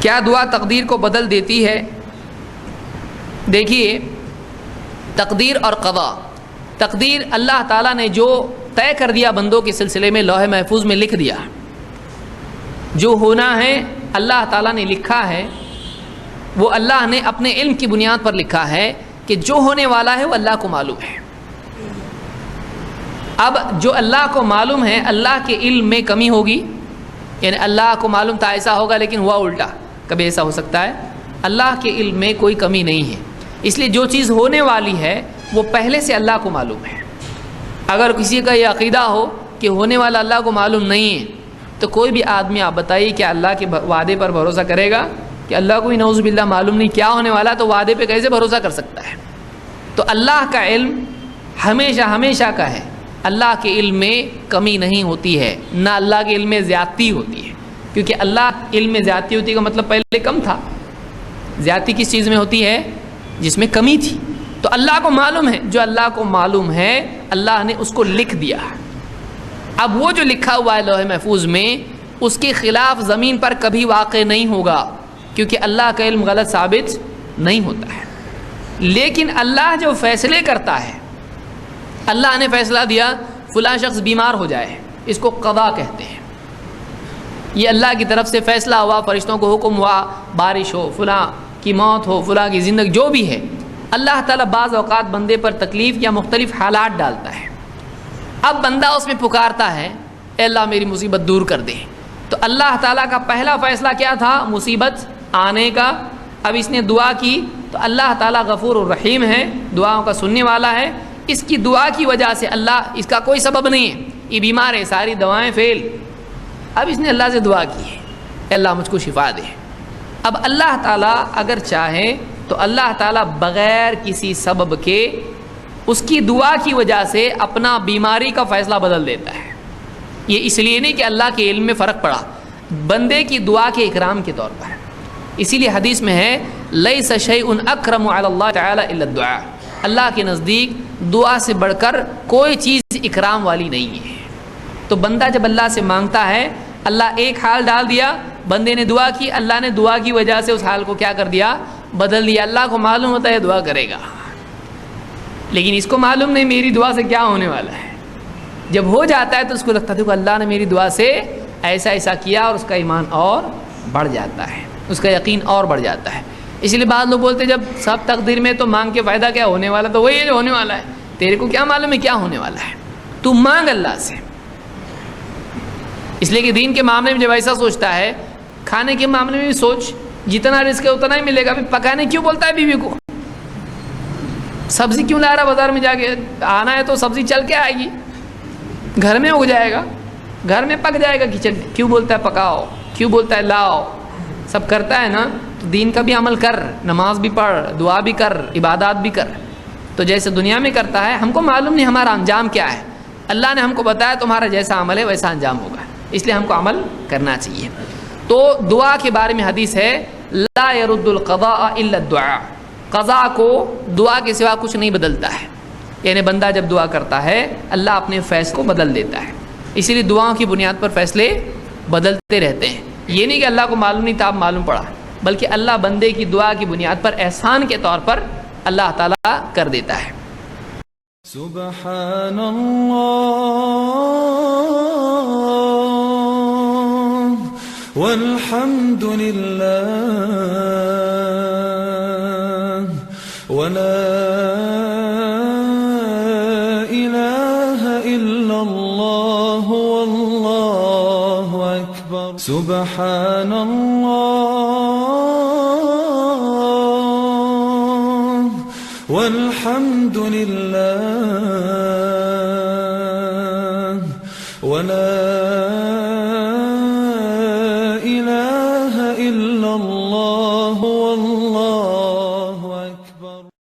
کیا دعا تقدیر کو بدل دیتی ہے؟ دیکھیے، تقدیر اور قضا، تقدیر اللہ تعالیٰ نے جو طے کر دیا بندوں کے سلسلے میں لوح محفوظ میں لکھ دیا، جو ہونا ہے اللہ تعالیٰ نے لکھا ہے، وہ اللہ نے اپنے علم کی بنیاد پر لکھا ہے کہ جو ہونے والا ہے وہ اللہ کو معلوم ہے۔ اب جو اللہ کو معلوم ہے، اللہ کے علم میں کمی ہوگی، یعنی اللہ کو معلوم تھا ایسا ہوگا لیکن ہوا الٹا، کبھی ایسا ہو سکتا ہے؟ اللہ کے علم میں کوئی کمی نہیں ہے، اس لیے جو چیز ہونے والی ہے وہ پہلے سے اللہ کو معلوم ہے۔ اگر کسی کا یہ عقیدہ ہو کہ ہونے والا اللہ کو معلوم نہیں ہے، تو کوئی بھی آدمی آپ بتائیے کہ اللہ کے وعدے پر بھروسہ کرے گا کہ اللہ کو ہی نعوذ باللہ معلوم نہیں کیا ہونے والا، تو وعدے پہ کیسے بھروسہ کر سکتا ہے؟ تو اللہ کا علم ہمیشہ ہمیشہ کا ہے، اللہ کے علم میں کمی نہیں ہوتی ہے، نہ اللہ کے علم میں زیادتی ہوتی ہے، کیونکہ اللہ علم میں زیادتی ہوتی کا مطلب پہلے کم تھا۔ زیادتی کس چیز میں ہوتی ہے؟ جس میں کمی تھی۔ تو اللہ کو معلوم ہے، جو اللہ کو معلوم ہے اللہ نے اس کو لکھ دیا۔ اب وہ جو لکھا ہوا ہے لوح محفوظ میں، اس کے خلاف زمین پر کبھی واقع نہیں ہوگا، کیونکہ اللہ کا علم غلط ثابت نہیں ہوتا ہے۔ لیکن اللہ جو فیصلے کرتا ہے، اللہ نے فیصلہ دیا فلاں شخص بیمار ہو جائے، اس کو قضا کہتے ہیں۔ یہ اللہ کی طرف سے فیصلہ ہوا، فرشتوں کو حکم ہوا، بارش ہو، فلاں کی موت ہو، فلاں کی زندگی، جو بھی ہے، اللہ تعالیٰ بعض اوقات بندے پر تکلیف یا مختلف حالات ڈالتا ہے۔ اب بندہ اس میں پکارتا ہے اے اللہ میری مصیبت دور کر دے، تو اللہ تعالیٰ کا پہلا فیصلہ کیا تھا؟ مصیبت آنے کا۔ اب اس نے دعا کی تو اللہ تعالیٰ غفور الرحیم ہے، دعاؤں کا سننے والا ہے، اس کی دعا کی وجہ سے اللہ، اس کا کوئی سبب نہیں ہے، یہ بیمار ہے، ساری دوائیں فیل۔ اب اس نے اللہ سے دعا کی ہے اے اللہ مجھ کو شفا دے۔ اب اللہ تعالیٰ اگر چاہے تو اللہ تعالیٰ بغیر کسی سبب کے اس کی دعا کی وجہ سے اپنا بیماری کا فیصلہ بدل دیتا ہے۔ یہ اس لیے نہیں کہ اللہ کے علم میں فرق پڑا، بندے کی دعا کے اکرام کے طور پر۔ اسی لیے حدیث میں ہے لیس شیء اکرم علی اللہ تعالی الا الدعاء، اللہ کے نزدیک دعا سے بڑھ کر کوئی چیز اکرام والی نہیں ہے۔ تو بندہ جب اللہ سے مانگتا ہے، اللہ ایک حال ڈال دیا، بندے نے دعا کی، اللہ نے دعا کی وجہ سے اس حال کو کیا کر دیا؟ بدل دیا۔ اللہ کو معلوم ہوتا ہے دعا کرے گا، لیکن اس کو معلوم نہیں میری دعا سے کیا ہونے والا ہے۔ جب ہو جاتا ہے تو اس کو لگتا ہے کہ اللہ نے میری دعا سے ایسا ایسا کیا، اور اس کا ایمان اور بڑھ جاتا ہے، اس کا یقین اور بڑھ جاتا ہے۔ اس لیے بعض لوگ بولتے جب سب تقدیر میں تو مانگ کے فائدہ کیا ہونے والا، تو وہی ہے جو ہونے والا ہے، تیرے کو کیا معلوم ہے کیا ہونے والا ہے، تو مانگ اللہ سے۔ اس لیے کہ دین کے معاملے میں جب ایسا سوچتا ہے، کھانے کے معاملے میں بھی سوچ، جتنا رزق ہے اتنا ہی ملے گا۔ پکانے کیوں بولتا ہے بیوی کو؟ سبزی کیوں لا رہا بازار میں جا کے؟ آنا ہے تو سبزی چل کے آئے گی، گھر میں اگ جائے گا، گھر میں پک جائے گا کچن میں۔ کیوں بولتا ہے پکاؤ؟ کیوں بولتا ہے لاؤ؟ سب کرتا ہے نا، تو دین کا بھی عمل کر، نماز بھی پڑھ، دعا بھی کر، عبادات بھی کر۔ تو جیسے دنیا میں کرتا ہے، ہم کو معلوم نہیں ہمارا انجام کیا ہے، اللہ نے ہم کو بتایا تمہارا جیسا عمل ہے ویسا انجام ہوگا، اس لیے ہم کو عمل کرنا چاہیے۔ تو دعا کے بارے میں حدیث ہے لا يرد القضاء الا الدعاء، قضاء کو دعا کے سوا کچھ نہیں بدلتا ہے، یعنی بندہ جب دعا کرتا ہے اللہ اپنے فیصلے کو بدل دیتا ہے۔ اسی لیے دعاؤں کی بنیاد پر فیصلے بدلتے رہتے ہیں۔ یہ نہیں کہ اللہ کو معلوم نہیں تھا اب معلوم پڑا، بلکہ اللہ بندے کی دعا کی بنیاد پر احسان کے طور پر اللہ تعالیٰ کر دیتا ہے۔ سبحان اللہ والحمد للہ ولا الہ الا اللہ واللہ اکبر۔ سبحان اللہ والحمد للہ ولا